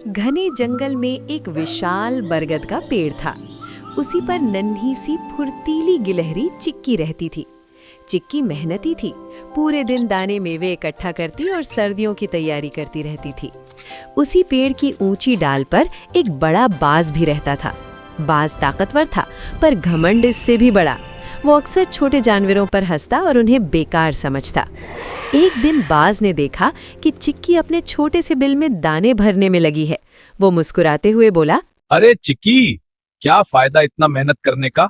घने जंगल में एक विशाल बरगद का पेड़ था। उसी पर नन्ही सी फुर्तीली गिलहरी चिक्की रहती थी। चिक्की मेहनती थी, पूरे दिन दाने मेवे इकट्ठा करती और सर्दियों की तैयारी करती रहती थी। उसी पेड़ की ऊंची डाल पर एक बड़ा बाज भी रहता था। बाज ताकतवर था, पर घमंड इससे भी बड़ा। वो अक्सर छोटे जानवरों पर हंसता और उन्हें बेकार समझता। एक दिन बाज ने देखा कि चिक्की अपने छोटे से बिल में दाने भरने में लगी है। वो मुस्कुराते हुए बोला, अरे चिक्की, क्या फायदा इतना मेहनत करने का?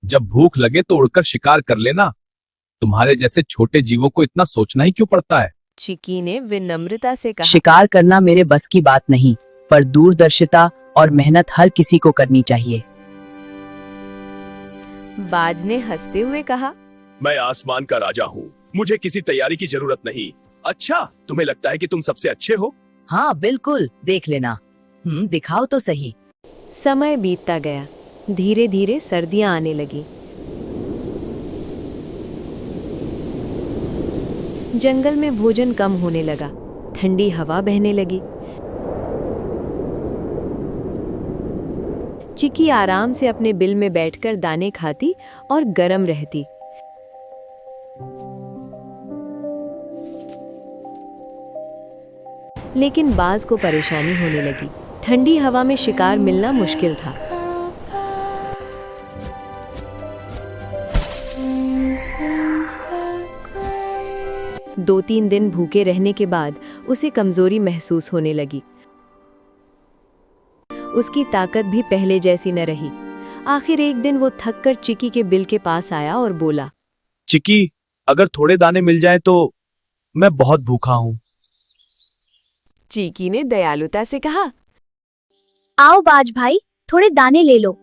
जब भूख लगे तो उड़कर शिकार कर लेना। तुम्हारे जैसे छोटे जीवों को इतना सोचना ही क्यों पड़ता है? चिक्की ने विनम्रता से कहा, शिकार करना मेरे बस की बात नहीं, पर दूरदर्शिता और मेहनत हर किसी को करनी चाहिए। बाज ने हंसते हुए कहा, मैं आसमान का राजा हूँ, मुझे किसी तैयारी की जरूरत नहीं। अच्छा, तुम्हें लगता है कि तुम सबसे अच्छे हो? हाँ बिल्कुल, देख लेना। दिखाओ तो सही। समय बीतता गया। धीरे धीरे सर्दियां आने लगी। जंगल में भोजन कम होने लगा। ठंडी हवा बहने लगी। चिक्की आराम से अपने बिल में बैठकर दाने खाती और गर्म रहती। लेकिन बाज को परेशानी होने लगी। ठंडी हवा में शिकार मिलना मुश्किल था। दो तीन दिन भूखे रहने के बाद उसे कमजोरी महसूस होने लगी। उसकी ताकत भी पहले जैसी न रही। आखिर एक दिन वो थककर चिक्की के बिल के पास आया और बोला, चिक्की, अगर थोड़े दाने मिल जाएं तो मैं बहुत भूखा हूँ। चिक्की ने दयालुता से कहा, आओ बाज भाई, थोड़े दाने ले लो,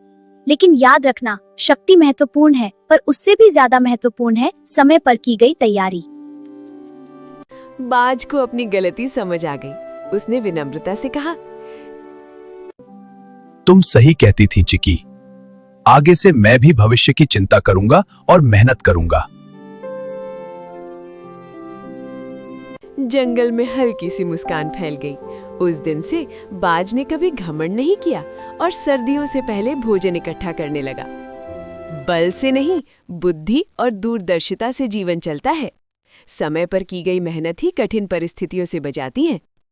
लेकिन याद रखना, शक्ति महत्वपूर्ण है, पर उससे भी ज्यादा महत्वपूर्ण है समय पर की गई तैयारी। बाज को अपनी गलती समझ आ गई। उसने विनम्रता से कहा, तुम सही कहती थी चिक्की। आगे से मैं भी भविष्य की चिंता करूंगा और मेहनत करूंगा। जंगल में हल्की सी मुस्कान फैल गई। उस दिन से बाज ने कभी घमंड नहीं किया और सर्दियों से पहले भोजन इकट्ठा करने लगा। बल से नहीं, बुद्धि और दूरदर्शिता से जीवन चलता है। समय पर की गई मेहनत ही कठिन परिस्थितियों से बचाती है।